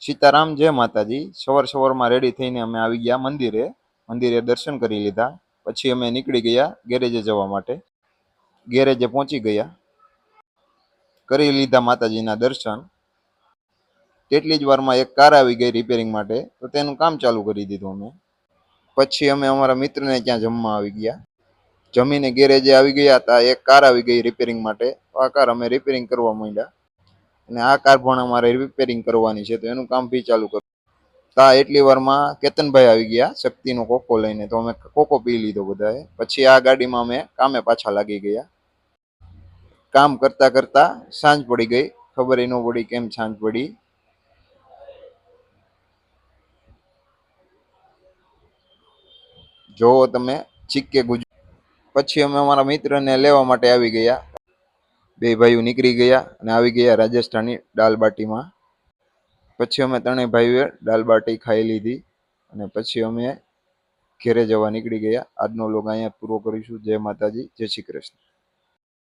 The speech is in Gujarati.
સીતારામ, જય માતાજી। સવારમાં રેડી થઈને અમે આવી ગયા મંદિરે દર્શન કરી લીધા। પછી અમે નીકળી ગયા ગેરેજે જવા માટે। ગેરેજે પહોંચી ગયા, કરી લીધા માતાજીના દર્શન। તેટલી જ વારમાં એક કાર આવી ગઈ રિપેરિંગ માટે, તો તેનું કામ ચાલુ કરી દીધું અમે। પછી અમે અમારા મિત્રને ત્યાં જમવા આવી ગયા। જમીને ગેરેજે આવી ગયા હતા, એક કાર આવી ગઈ રિપેરિંગ માટે। આ કાર અમે રિપેરિંગ કરવા માંડ્યા, અને આ કાર પણ અમારે રિપેરિંગ કરવાની છે, તો એનું કામ બી ચાલુ કર્યું। એટલી વારમાં કેતનભાઈ આવી ગયા શક્તિનો કોકો લઈને, તો અમે કોકો પી લીધો બધાએ। પછી આ ગાડીમાં અમે કામે પાછા લાગી ગયા। કામ કરતા કરતા સાંજ પડી ગઈ, ખબર ન પડી કેમ સાંજ પડી। જોવો તમે, ચીકે ગુજ। પછી અમે અમારા મિત્રને લેવા માટે આવી ગયા। બે ભાઈઓ નીકળી ગયા અને આવી ગયા રાજસ્થાની દાલ બાટીમાં। પછી અમે ત્રણેય ભાઈઓએ દાલ બાટી ખાઈ લીધી, અને પછી અમે ઘેરે જવા નીકળી ગયા। આજનો વ્લોગ અહીંયા પૂરો કરીશું। જય માતાજી, જય શ્રી કૃષ્ણ।